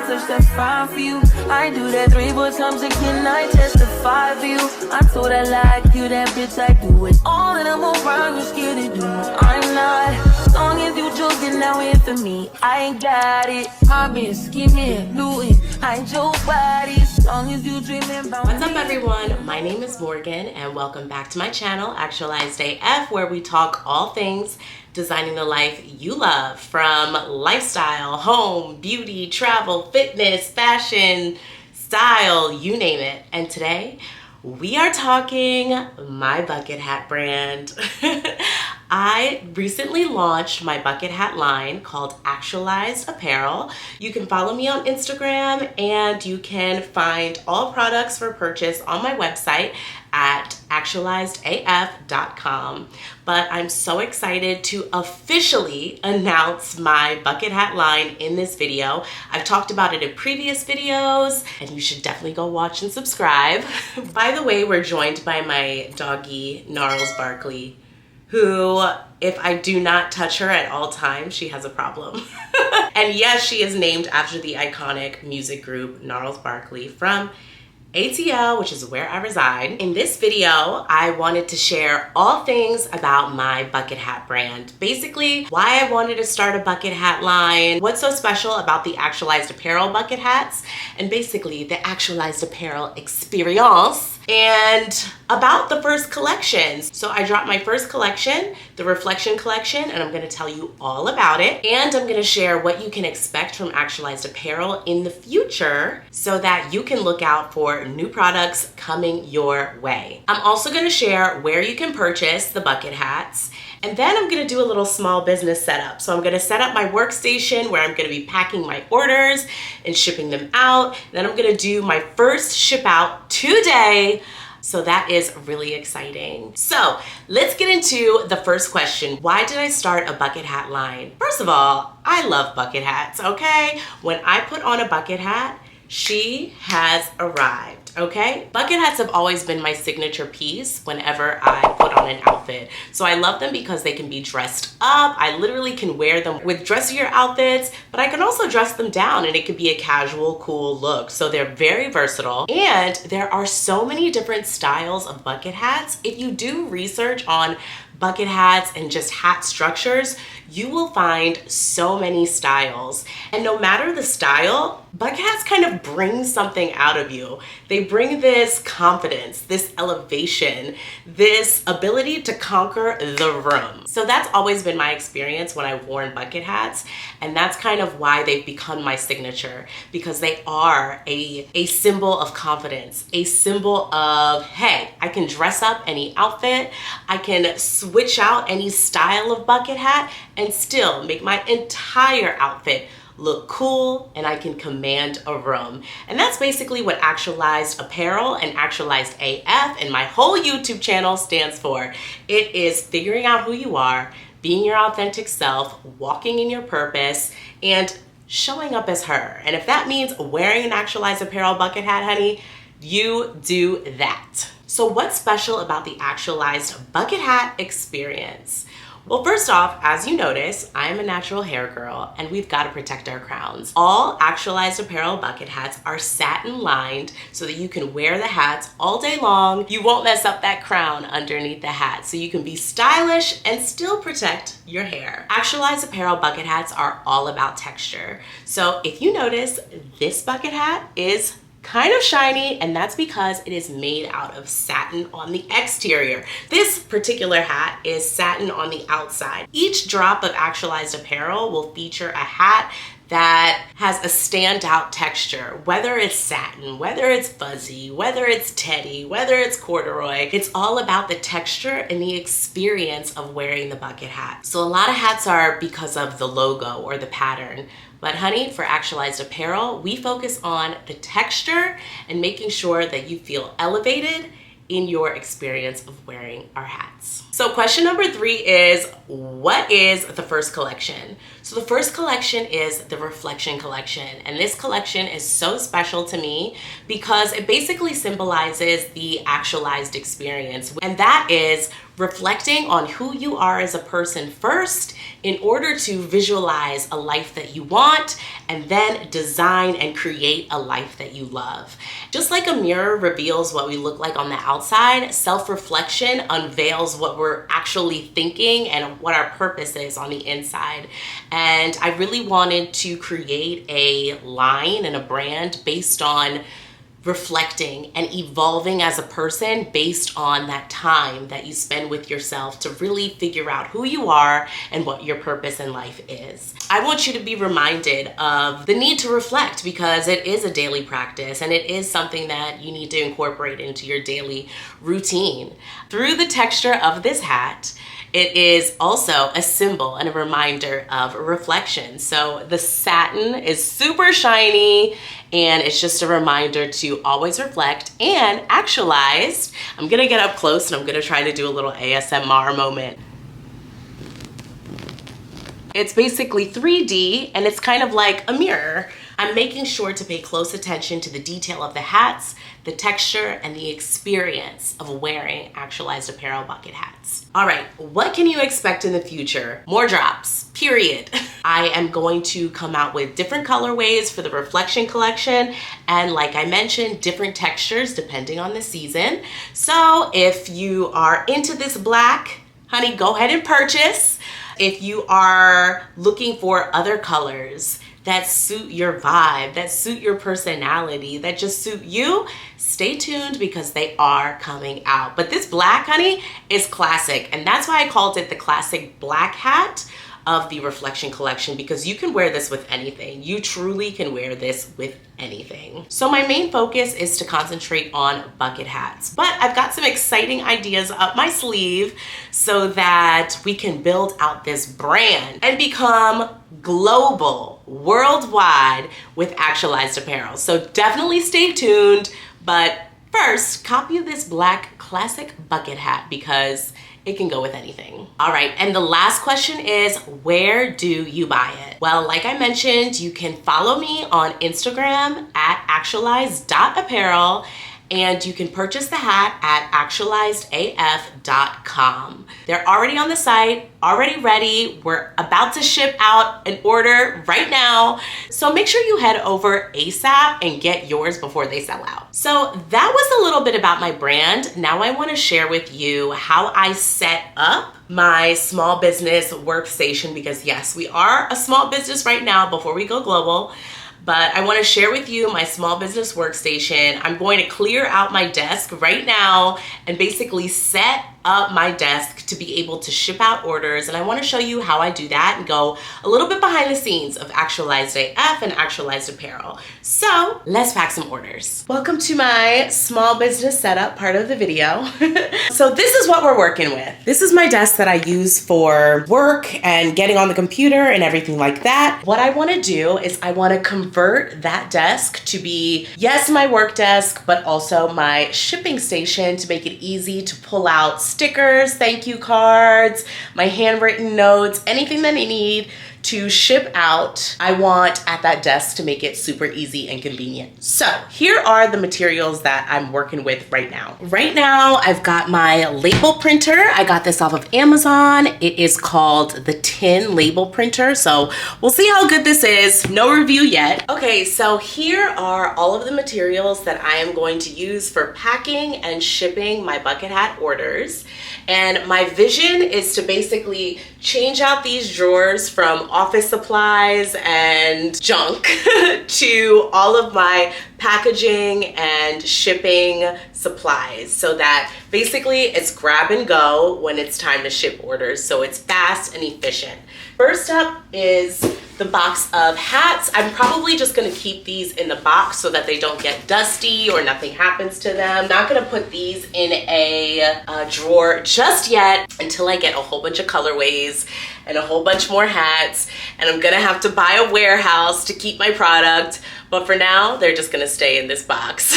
touch that 5 for you. I do that 3, 4 times again, I testify for you. I told I like you, that bitch, I do it all, and I'm around, you scared to do it. I'm not, as long as you joking, now in for me, I ain't got it. I've been scheming, looting, hide your body, as long as you dreaming about What's up, everyone? My name is Morgan, and welcome back to my channel, Actualized.af, where we talk all things designing the life you love, from lifestyle, home, beauty, travel, fitness, fashion, style, you name it. And today we are talking my bucket hat brand. I recently launched my bucket hat line called Actualized Apparel. You can follow me on Instagram, and you can find all products for purchase on my website at actualized.af.com. But I'm so excited to officially announce my bucket hat line in this video. I've talked about it in previous videos, and you should definitely go watch and subscribe. By the way, we're joined by my doggy, Gnarls Barkley, who, if I do not touch her at all times, she has a problem. And yes, she is named after the iconic music group Gnarls Barkley from ATL, which is where I reside. In this video, I wanted to share all things about my bucket hat brand. Basically, why I wanted to start a bucket hat line, what's so special about the Actualized Apparel bucket hats, and basically the Actualized Apparel experience, and about the first collections. So I dropped my first collection, the Reflection collection, and I'm gonna tell you all about it. And I'm gonna share what you can expect from Actualized Apparel in the future so that you can look out for new products coming your way. I'm also gonna share where you can purchase the bucket hats. And then I'm gonna do a little small business setup. So I'm gonna set up my workstation where I'm gonna be packing my orders and shipping them out. Then I'm gonna do my first ship out today. So that is really exciting. So let's get into the first question. Why did I start a bucket hat line? First of all, I love bucket hats, okay? When I put on a bucket hat, she has arrived, okay? Bucket hats have always been my signature piece whenever I put on an outfit. So I love them because they can be dressed up. I literally can wear them with dressier outfits, but I can also dress them down and it could be a casual, cool look. So they're very versatile. And there are so many different styles of bucket hats. If you do research on bucket hats and just hat structures, you will find so many styles. And no matter the style, bucket hats kind of bring something out of you. They bring this confidence, this elevation, this ability to conquer the room. So that's always been my experience when I've worn bucket hats. And that's kind of why they've become my signature, because they are a symbol of confidence, a symbol of, hey, I can dress up any outfit, I can switch out any style of bucket hat and still make my entire outfit look cool, and I can command a room. And that's basically what Actualized Apparel and Actualized AF and my whole YouTube channel stands for. It is figuring out who you are, being your authentic self, walking in your purpose, and showing up as her. And if that means wearing an Actualized Apparel bucket hat, honey, you do that. So what's special about the Actualized bucket hat experience? Well, first off, as you notice, I am a natural hair girl, and we've got to protect our crowns. All Actualized Apparel bucket hats are satin lined so that you can wear the hats all day long. You won't mess up that crown underneath the hat, so you can be stylish and still protect your hair. Actualized Apparel bucket hats are all about texture. So if you notice, this bucket hat is kind of shiny, and that's because it is made out of satin on the exterior. This particular hat is satin on the outside. Each drop of Actualized Apparel will feature a hat that has a standout texture, whether it's satin, whether it's fuzzy, whether it's teddy, whether it's corduroy. It's all about the texture and the experience of wearing the bucket hat. So a lot of hats are because of the logo or the pattern. But honey, for Actualized Apparel, we focus on the texture and making sure that you feel elevated in your experience of wearing our hats. So question number 3 is, what is the first collection? So the first collection is the Reflection collection. And this collection is so special to me because it basically symbolizes the actualized experience. And that is reflecting on who you are as a person first in order to visualize a life that you want and then design and create a life that you love. Just like a mirror reveals what we look like on the outside, self-reflection unveils what we're actually thinking and what our purpose is on the inside. And I really wanted to create a line and a brand based on reflecting and evolving as a person based on that time that you spend with yourself to really figure out who you are and what your purpose in life is. I want you to be reminded of the need to reflect because it is a daily practice and it is something that you need to incorporate into your daily routine. Through the texture of this hat, it is also a symbol and a reminder of reflection. So the satin is super shiny and it's just a reminder to always reflect. And actualized, I'm gonna get up close and I'm gonna try to do a little ASMR moment. It's basically 3D and it's kind of like a mirror. I'm making sure to pay close attention to the detail of the hats, the texture, and the experience of wearing actualized apparel bucket hats. All right, what can you expect in the future? More drops, period. I am going to come out with different colorways for the reflection collection, and like I mentioned, different textures depending on the season. So if you are into this black, honey, go ahead and purchase. If you are looking for other colors that suit your vibe, that suit your personality, that just suit you, stay tuned because they are coming out. But this black, honey, is classic. And that's why I called it the classic black hat of the reflection collection, because you can wear this with anything. You truly can wear this with anything. So my main focus is to concentrate on bucket hats, but I've got some exciting ideas up my sleeve so that we can build out this brand and become global, worldwide with actualized apparel. So definitely stay tuned, but first, copy this black classic bucket hat because it can go with anything. All right, and the last question is, where do you buy it? Well, like I mentioned, you can follow me on Instagram at actualized.apparel, and you can purchase the hat at actualized.af.com. They're already on the site, already ready. We're about to ship out an order right now. So make sure you head over ASAP and get yours before they sell out. So that was a little bit about my brand. Now I want to share with you how I set up my small business workstation, because yes, we are a small business right now before we go global. But I want to share with you my small business workstation. I'm going to clear out my desk right now and basically set up my desk to be able to ship out orders. And I want to show you how I do that and go a little bit behind the scenes of Actualized AF and Actualized Apparel. So let's pack some orders. Welcome to my small business setup part of the video. So this is what we're working with. This is my desk that I use for work and getting on the computer and everything like that. What I want to do is I want to convert that desk to be, yes, my work desk, but also my shipping station to make it easy to pull out stickers, thank you cards, my handwritten notes, anything that I need to ship out, I want at that desk to make it super easy and convenient. So here are the materials that I'm working with right now. Right now, I've got my label printer. I got this off of Amazon. It is called the Tin Label Printer. So we'll see how good this is. No review yet. Okay, so here are all of the materials that I am going to use for packing and shipping my bucket hat orders. And my vision is to basically change out these drawers from office supplies and junk to all of my packaging and shipping supplies, so that basically it's grab and go when it's time to ship orders, so it's fast and efficient. First up is the box of hats. I'm probably just gonna keep these in the box so that they don't get dusty or nothing happens to them. Not gonna put these in a drawer just yet until I get a whole bunch of colorways and a whole bunch more hats, and I'm gonna have to buy a warehouse to keep my product, but for now they're just gonna stay in this box.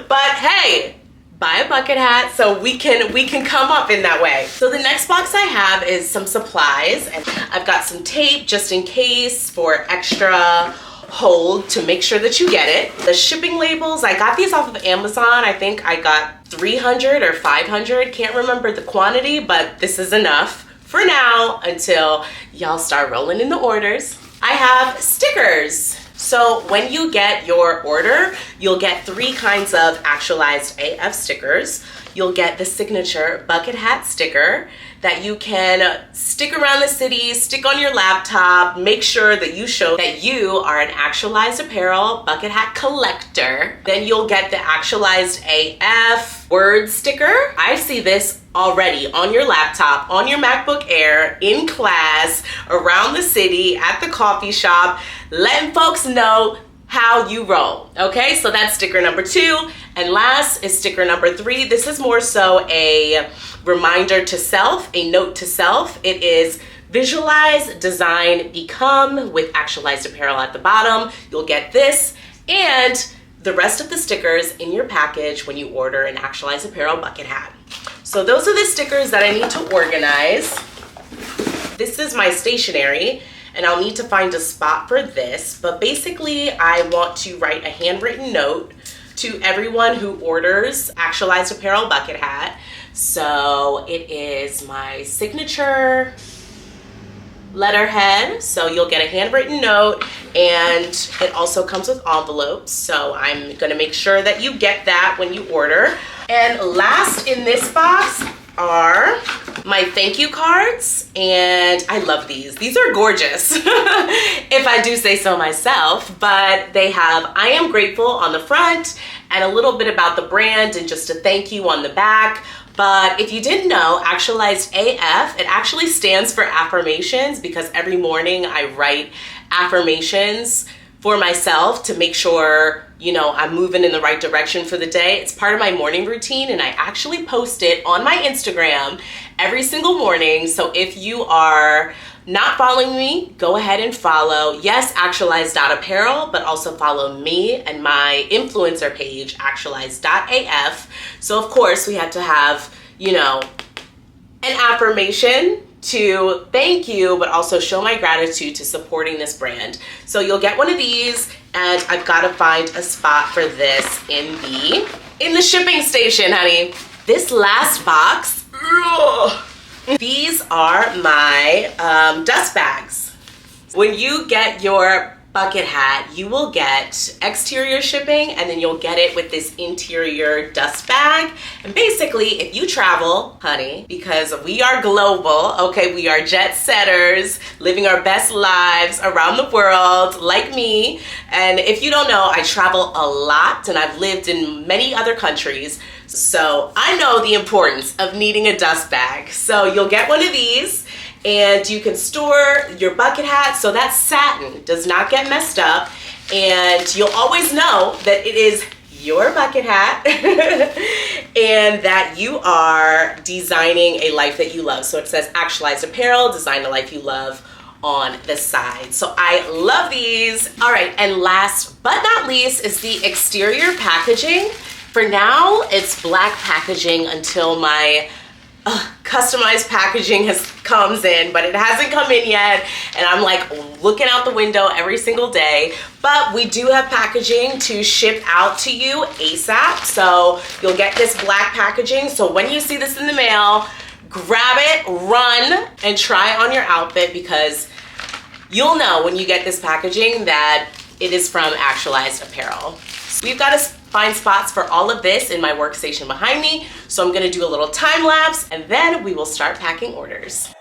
But hey, buy a bucket hat so we can come up in that way. So the next box I have is some supplies, and I've got some tape just in case for extra hold to make sure that you get it. The shipping labels, I got these off of Amazon. I think I got 300 or 500, can't remember the quantity, but this is enough for now until y'all start rolling in the orders. I have stickers. So when you get your order, you'll get 3 kinds of Actualized AF stickers. You'll get the signature bucket hat sticker that you can stick around the city, stick on your laptop, make sure that you show that you are an Actualized Apparel bucket hat collector. Then you'll get the Actualized AF word sticker. I see this already on your laptop, on your MacBook Air, in class, around the city, at the coffee shop, letting folks know how you roll. Okay, so that's sticker number 2. And last is sticker number 3. This is more so a reminder to self, a note to self. It is visualize, design, become with Actualized Apparel at the bottom. You'll get this and the rest of the stickers in your package when you order an Actualized Apparel bucket hat. So those are the stickers that I need to organize. This is my stationery, and I'll need to find a spot for this, but basically I want to write a handwritten note to everyone who orders Actualized Apparel bucket hat. So it is my signature letterhead, so you'll get a handwritten note, and it also comes with envelopes, so I'm gonna make sure that you get that when you order. And last in this box are my thank you cards, and I love these. These are gorgeous, if I do say so myself, but they have I am grateful on the front and a little bit about the brand and just a thank you on the back. But if you didn't know, Actualized AF, it actually stands for affirmations, because every morning I write affirmations for myself to make sure, you know, I'm moving in the right direction for the day. It's part of my morning routine, and I actually post it on my Instagram every single morning. So if you are not following me, go ahead and follow, yes, actualized.apparel, but also follow me and my influencer page, actualized.af. So of course we had to have, you know, an affirmation to thank you, but also show my gratitude to supporting this brand. So you'll get one of these, and I've got to find a spot for this in the shipping station, honey. This last box, these are my dust bags. When you get your bucket hat, you will get exterior shipping, and then you'll get it with this interior dust bag. And basically, if you travel, honey, because we are global, okay, we are jet setters, living our best lives around the world, like me. And if you don't know, I travel a lot, and I've lived in many other countries. So I know the importance of needing a dust bag. So you'll get one of these, and you can store your bucket hat so that satin does not get messed up, and you'll always know that it is your bucket hat and that you are designing a life that you love. So it says Actualized Apparel, design a life you love on the side. So I love these. All right, and last but not least is the exterior packaging. For now, it's black packaging until my customized packaging comes in, but it hasn't come in yet, and I'm like looking out the window every single day. But we do have packaging to ship out to you ASAP, so you'll get this black packaging. So when you see this in the mail, grab it, run, and try on your outfit, because you'll know when you get this packaging that it is from Actualized Apparel. So we've got to find spots for all of this in my workstation behind me. So I'm gonna do a little time lapse, and then we will start packing orders.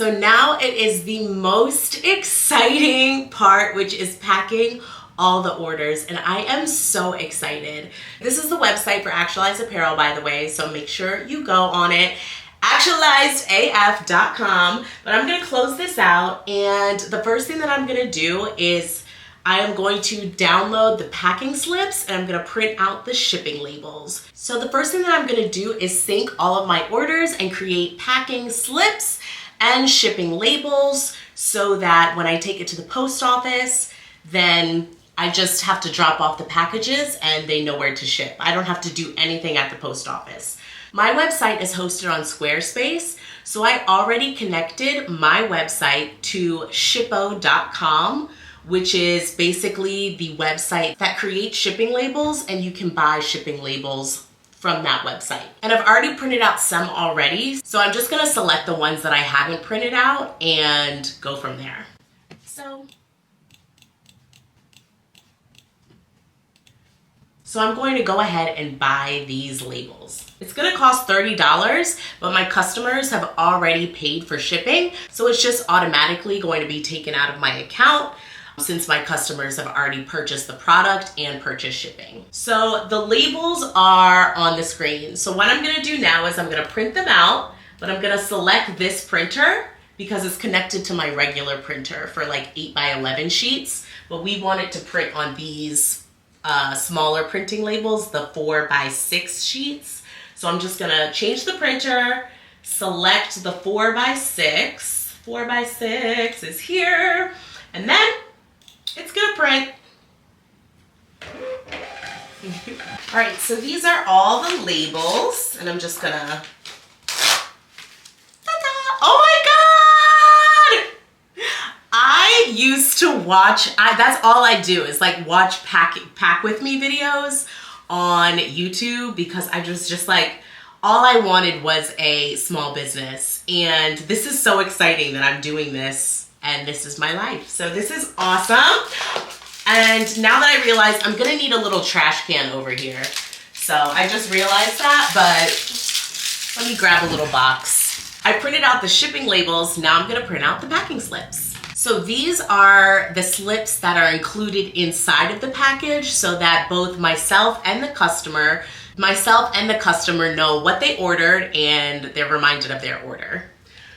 so now it is the most exciting part, which is packing all the orders, and I am so excited. This is the website for Actualized Apparel, by the way, so make sure you go on it, actualized.af.com. But I'm gonna close this out, and the first thing that I'm gonna do is I am going to download the packing slips and I'm gonna print out the shipping labels. So the first thing that I'm gonna do is sync all of my orders and create packing slips and shipping labels so that when I take it to the post office, then I just have to drop off the packages and they know where to ship. I don't have to do anything at the post office. My website is hosted on Squarespace, so I already connected my website to shippo.com, which is basically the website that creates shipping labels, and you can buy shipping labels from that website. And I've already printed out some already, so I'm just gonna select the ones that I haven't printed out and go from there. So I'm going to go ahead and buy these labels. It's gonna cost $30, but my customers have already paid for shipping, so it's just automatically going to be taken out of my account since my customers have already purchased the product and purchased shipping. So the labels are on the screen. So what I'm gonna do now is I'm gonna print them out, but I'm gonna select this printer because it's connected to my regular printer for like 8 by 11 sheets, but we want it to print on these smaller printing labels, the 4 by 6 sheets. So I'm just gonna change the printer, select the 4 by 6. 4 by 6 is here, and then it's gonna print. All right, so these are all the labels, and I'm just gonna, ta-da! Oh my God! I used to watch, that's all I do is like watch pack with me videos on YouTube because I was just like, all I wanted was a small business. And this is so exciting that I'm doing this and this is my life. So this is awesome. And now that I realize I'm gonna need a little trash can over here. So I just realized that, but let me grab a little box. I printed out the shipping labels. Now I'm gonna print out the packing slips. So these are the slips that are included inside of the package so that both myself and the customer know what they ordered and they're reminded of their order.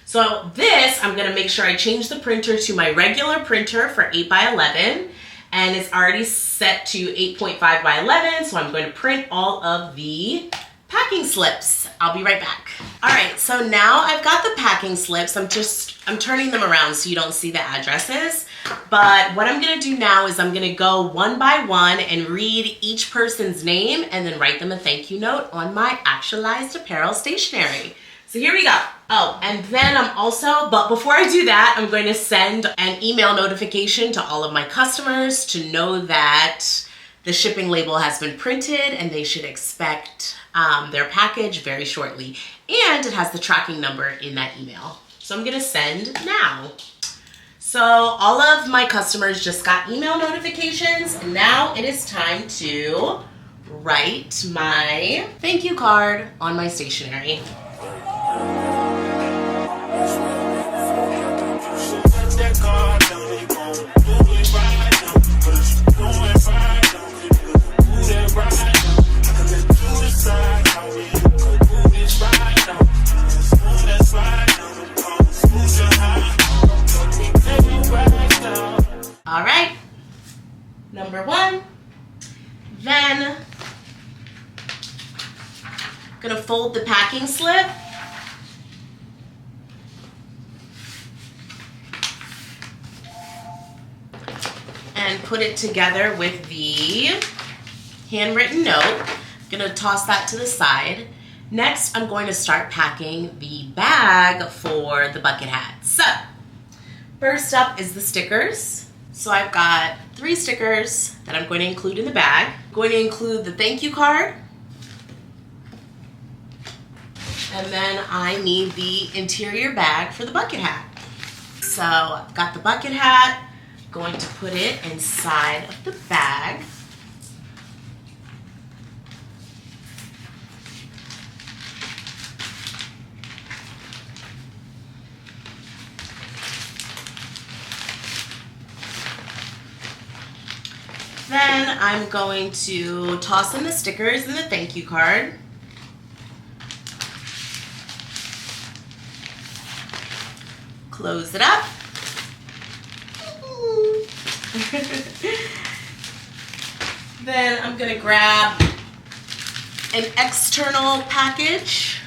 So this, I'm gonna make sure I change the printer to my regular printer for 8 by 11, and it's already set to 8.5 by 11, so I'm going to print all of the packing slips. I'll be right back. All right, so now I've got the packing slips. I'm turning them around so you don't see the addresses. But what I'm gonna do now is I'm gonna go one by one and read each person's name and then write them a thank you note on my Actualized Apparel stationery. So here we go. Oh, and then but before I do that, I'm going to send an email notification to all of my customers to know that the shipping label has been printed and they should expect their package very shortly. And it has the tracking number in that email. So I'm gonna send now. So all of my customers just got email notifications, and now it is time to write my thank you card on my stationery. All right, number one. Then I'm gonna fold the packing slip. And put it together with the handwritten note. I'm gonna toss that to the side. Next, I'm going to start packing the bag for the bucket hat. So, first up is the stickers. So I've got 3 stickers that I'm going to include in the bag. I'm going to include the thank you card. And then I need the interior bag for the bucket hat. So I've got the bucket hat, going to put it inside of the bag. Then I'm going to toss in the stickers and the thank you card. Close it up. Then I'm gonna grab an external package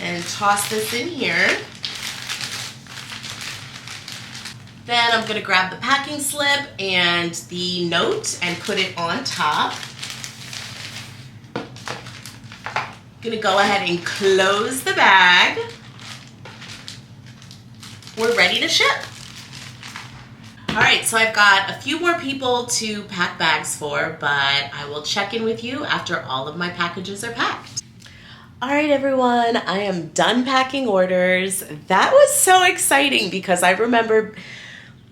and toss this in here. Then I'm gonna grab the packing slip and the note and put it on top. Gonna go ahead and close the bag. We're ready to ship. All right, so I've got a few more people to pack bags for, but I will check in with you after all of my packages are packed. All right, everyone, I am done packing orders. That was so exciting because I remember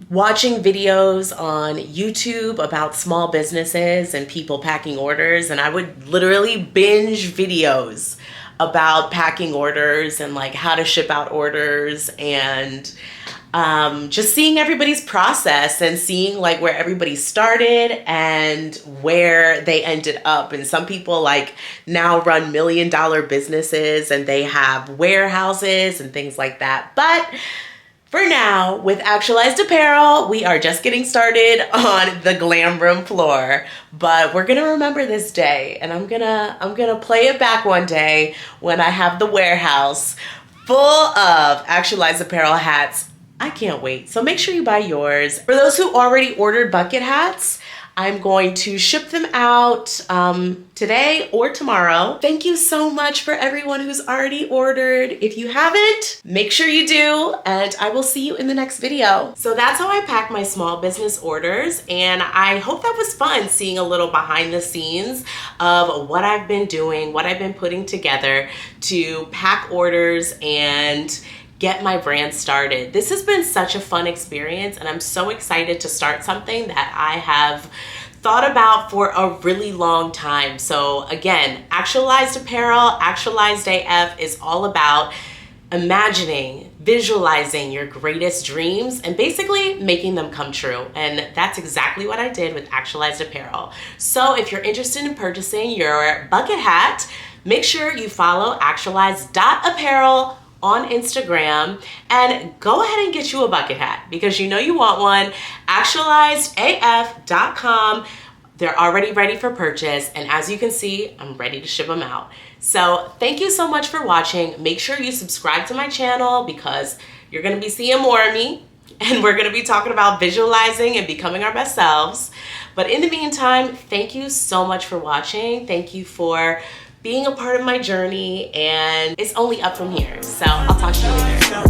watching videos on YouTube about small businesses and people packing orders, and I would literally binge videos about packing orders and like how to ship out orders, and just seeing everybody's process and seeing like where everybody started and where they ended up. And some people like now run $1 million businesses and they have warehouses and things like that. But for now, with Actualized Apparel, we are just getting started on the glam room floor, but we're gonna remember this day, and I'm gonna play it back one day when I have the warehouse full of Actualized Apparel hats. I can't wait. So make sure you buy yours. For those who already ordered bucket hats, I'm going to ship them out today or tomorrow. Thank you so much for everyone who's already ordered. If you haven't, make sure you do, and I will see you in the next video. So that's how I pack my small business orders, and I hope that was fun seeing a little behind the scenes of what I've been doing, what I've been putting together to pack orders and get my brand started. This has been such a fun experience, and I'm so excited to start something that I have thought about for a really long time. So again, Actualized Apparel, Actualized AF is all about imagining, visualizing your greatest dreams and basically making them come true. And that's exactly what I did with Actualized Apparel. So if you're interested in purchasing your bucket hat, make sure you follow actualized.apparel on Instagram and go ahead and get you a bucket hat because you know you want one. Actualizedaf.com. They're already ready for purchase, and as you can see, I'm ready to ship them out. So thank you so much for watching. Make sure you subscribe to my channel because you're gonna be seeing more of me, and we're gonna be talking about visualizing and becoming our best selves. But in the meantime, thank you so much for watching. Thank you for being a part of my journey, and it's only up from here. So I'll talk to you later.